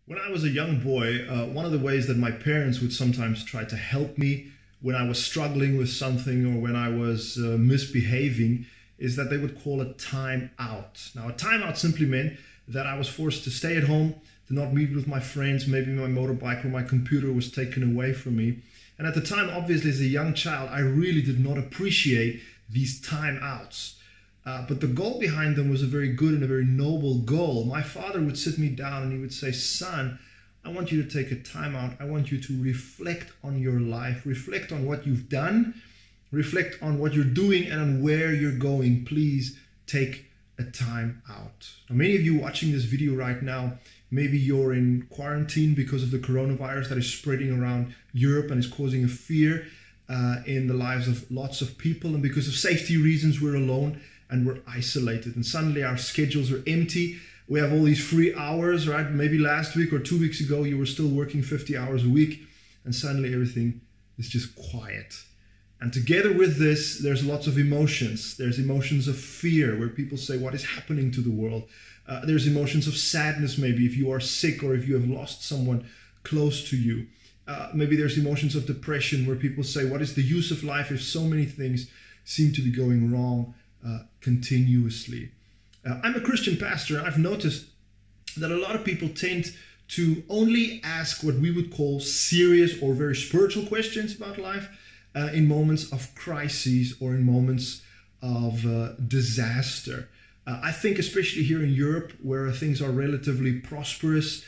When I was a young boy, one of the ways that my parents would sometimes try to help me when I was struggling with something or when I was misbehaving is that they would call a time out. Now, a time out simply meant that I was forced to stay at home, to not meet with my friends, maybe my motorbike or my computer was taken away from me. And at the time, obviously, as a young child, I really did not appreciate these time outs. But the goal behind them was a very good and a very noble goal. My father would sit me down and he would say, "Son, I want you to take a time out. I want you to reflect on your life, reflect on what you've done, reflect on what you're doing and on where you're going. Please take a time out." Now, many of you watching this video right now, maybe you're in quarantine because of the coronavirus that is spreading around Europe and is causing a fear in the lives of lots of people. And because of safety reasons, we're alone and we're isolated. And suddenly our schedules are empty. We have all these free hours, right? Maybe last week or 2 weeks ago, you were still working 50 hours a week. And suddenly everything is just quiet. And together with this, there's lots of emotions. There's emotions of fear where people say, what is happening to the world? There's emotions of sadness, maybe if you are sick or if you have lost someone close to you. Maybe there's emotions of depression where people say, what is the use of life if so many things seem to be going wrong continuously? I'm a Christian pastor, and I've noticed that a lot of people tend to only ask what we would call serious or very spiritual questions about life in moments of crises or in moments of disaster. I think especially here in Europe, where things are relatively prosperous,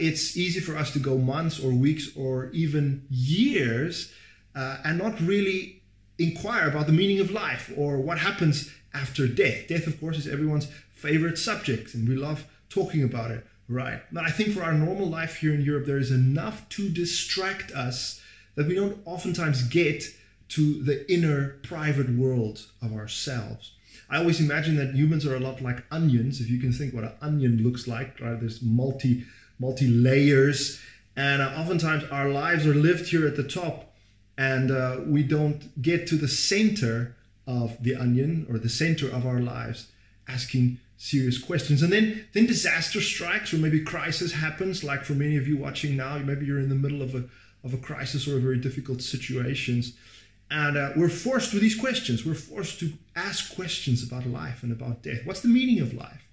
it's easy for us to go months or weeks or even years and not really inquire about the meaning of life or what happens after death. Death, of course, is everyone's favorite subject, and we love talking about it, right? But I think for our normal life here in Europe, there is enough to distract us that we don't oftentimes get to the inner private world of ourselves. I always imagine that humans are a lot like onions, if you can think what an onion looks like, right? There's multi layers, and oftentimes our lives are lived here at the top, and we don't get to the center of the onion or the center of our lives asking serious questions. And then disaster strikes, or maybe crisis happens, like for many of you watching now, maybe you're in the middle of a crisis or a very difficult situations. And we're forced with these questions. We're forced to ask questions about life and about death. What's the meaning of life?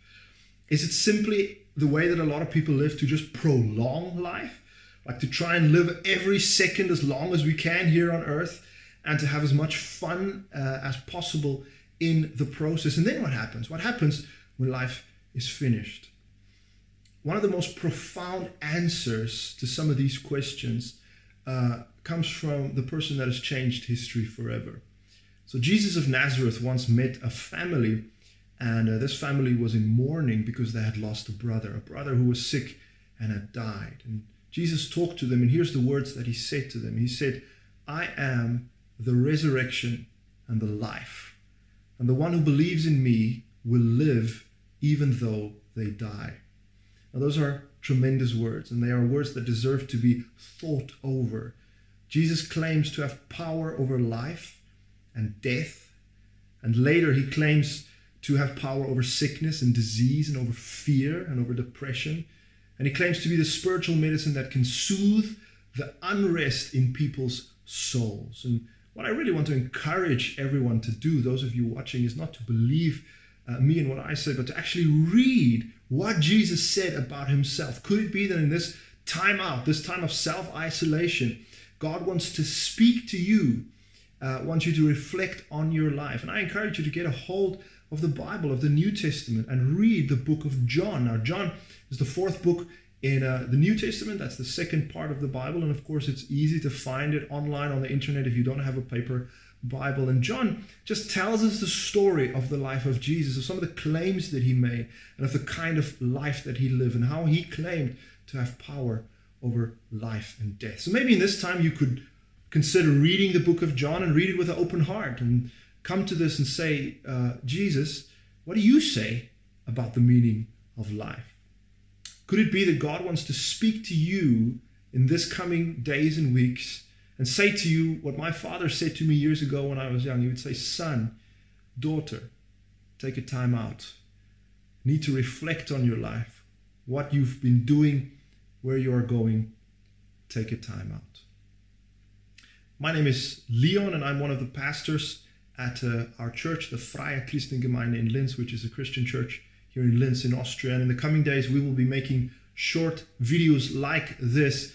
Is it simply the way that a lot of people live to just prolong life? Like to try and live every second as long as we can here on earth and to have as much fun as possible in the process. And then what happens? What happens when life is finished? One of the most profound answers to some of these questions comes from the person that has changed history forever. So Jesus of Nazareth once met a family, and this family was in mourning because they had lost a brother who was sick and had died. And Jesus talked to them, and here's the words that he said to them. He said, "I am the resurrection and the life, and the one who believes in me will live even though they die." Now, those are tremendous words, and they are words that deserve to be thought over. Jesus claims to have power over life and death, and later he claims to have power over sickness and disease and over fear and over depression. And he claims to be the spiritual medicine that can soothe the unrest in people's souls. And what I really want to encourage everyone to do, those of you watching, is not to believe me and what I say, but to actually read what Jesus said about himself. Could it be that in this time out, this time of self-isolation, God wants to speak to you, wants you to reflect on your life? And I encourage you to get a hold of the Bible, of the New Testament, and read the book of John. Now, John is the fourth book in the New Testament. That's the second part of the Bible. And of course, it's easy to find it online on the internet if you don't have a paper Bible. And John just tells us the story of the life of Jesus, of some of the claims that he made, and of the kind of life that he lived, and how he claimed to have power over life and death. So maybe in this time you could consider reading the book of John and read it with an open heart and come to this and say, Jesus, what do you say about the meaning of life? Could it be that God wants to speak to you in this coming days and weeks and say to you what my father said to me years ago when I was young? He would say, "Son, daughter, take a time out. You need to reflect on your life, what you've been doing where you are going, take a time out. My name is Leon, and I'm one of the pastors at our church, the Freie Christengemeinde in Linz, which is a Christian church here in Linz in Austria. And in the coming days, we will be making short videos like this,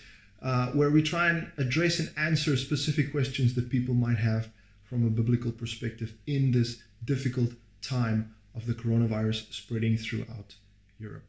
where we try and address and answer specific questions that people might have from a biblical perspective in this difficult time of the coronavirus spreading throughout Europe.